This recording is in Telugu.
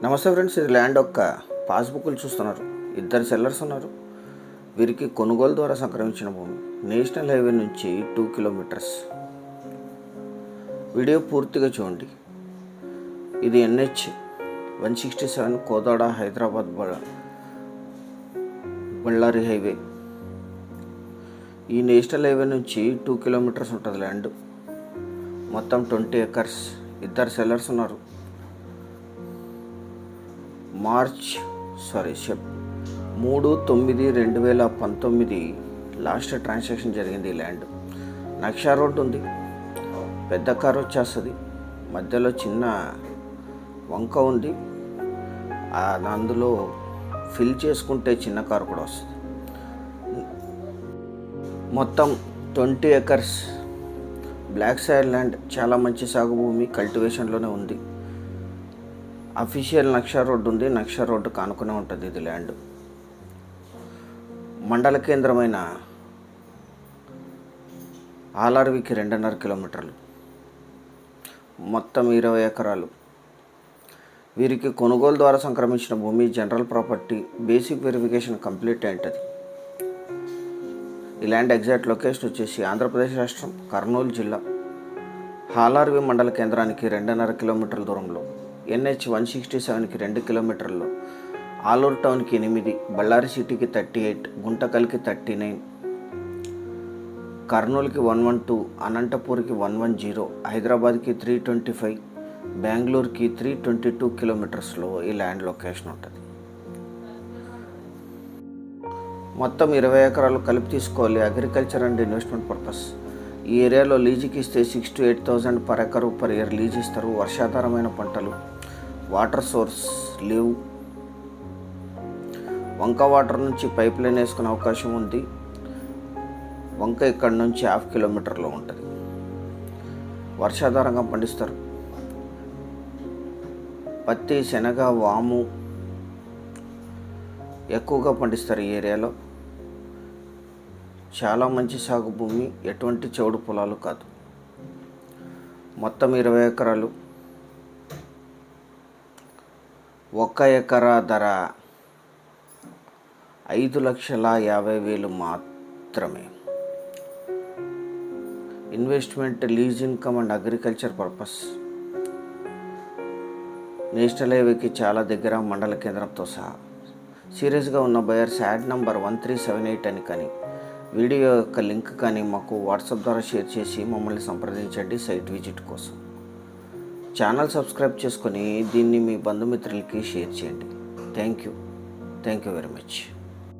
నమస్తే ఫ్రెండ్స్, ఇది ల్యాండ్ యొక్క పాస్బుక్లు చూస్తున్నారు. ఇద్దరు సెల్లర్స్ ఉన్నారు. వీరికి కొనుగోలు ద్వారా సంక్రమించిన భూమి నేషనల్ హైవే నుంచి 2 కిలోమీటర్స్. వీడియో పూర్తిగా చూడండి. ఇది NH 167 కోదాడ హైదరాబాద్ బళ్ళారి హైవే. ఈ నేషనల్ హైవే నుంచి 2 కిలోమీటర్స్ ఉంటుంది ల్యాండ్. మొత్తం 20 ఎకర్స్. ఇద్దరు సెల్లర్స్ ఉన్నారు. మార్చ్ 3/9/2019 లాస్ట్ ట్రాన్సాక్షన్ జరిగింది. ఈ ల్యాండ్ నక్షా రోడ్ ఉంది. పెద్ద కారు వచ్చేస్తుంది. మధ్యలో చిన్న వంక ఉంది. అందులో ఫిల్ చేసుకుంటే చిన్న కారు కూడా వస్తుంది. మొత్తం 20 ఎకర్స్ బ్లాక్ సాయిల్ ల్యాండ్. చాలా మంచి సాగు భూమి, కల్టివేషన్లోనే ఉంది. అఫీషియల్ నక్షా రోడ్డు ఉంది. నక్షా రోడ్డు కానుకునే ఉంటుంది ఇది ల్యాండ్. మండల కేంద్రమైన ఆర్ఆర్వికి 2.5 కిలోమీటర్లు. మొత్తం 20 ఎకరాలు. వీరికి కొనుగోలు ద్వారా సంక్రమించిన భూమి general property. Basic verification complete అయింటుంది. ఈ ల్యాండ్ ఎగ్జాక్ట్ లొకేషన్ వచ్చేసి ఆంధ్రప్రదేశ్ రాష్ట్రం, కర్నూలు జిల్లా, ఆర్ఆర్వి మండల కేంద్రానికి 2.5 కిలోమీటర్ల దూరంలో, NH 167కి 2 కిలోమీటర్లు, ఆలూరు టౌన్కి 8, బళ్ళారి సిటీకి 38, గుంటకల్కి 39, కర్నూలుకి 112, అనంతపూర్కి 110, హైదరాబాద్కి 325, బెంగళూరుకి 322 కిలోమీటర్స్లో ఈ ల్యాండ్ లొకేషన్ ఉంటుంది. మొత్తం 20 ఎకరాలు కలిపి తీసుకోవాలి. Agriculture and investment purpose. ఈ ఏరియాలో లీజుకి ఇస్తే 6,000 to 8,000 per acre per year lease ఇస్తారు. వర్షాధారమైన పంటలు, వాటర్ సోర్స్ లేవు. వంక వాటర్ నుంచి పైప్ లైన్ వేసుకునే అవకాశం ఉంది. వంక ఇక్కడ నుంచి 1/2 కిలోమీటర్లో ఉంటుంది. వర్షాధారంగా పండిస్తారు. పత్తి, శనగ, వాము ఎక్కువగా పండిస్తారు ఈ ఏరియాలో. చాలా మంచి సాగు భూమి, ఎటువంటి చౌడు పొలాలు కాదు. మొత్తం 20 ఎకరాలు. 1 ఎకరా ధర 5,50,000 మాత్రమే. Investment, lease income and agriculture purpose. National హైవేకి చాలా దగ్గర, మండల కేంద్రంతో సహా. సీరియస్గా ఉన్న బయర్స్ యాడ్ నంబర్ 1378 అని కానీ వీడియో యొక్క లింక్ కానీ మాకు వాట్సాప్ ద్వారా షేర్ చేసి మమ్మల్ని సంప్రదించండి సైట్ విజిట్ కోసం. ఛానల్ సబ్స్క్రైబ్ చేసుకొని దీన్ని మీ బంధుమిత్రులకి షేర్ చేయండి. Thank you very much.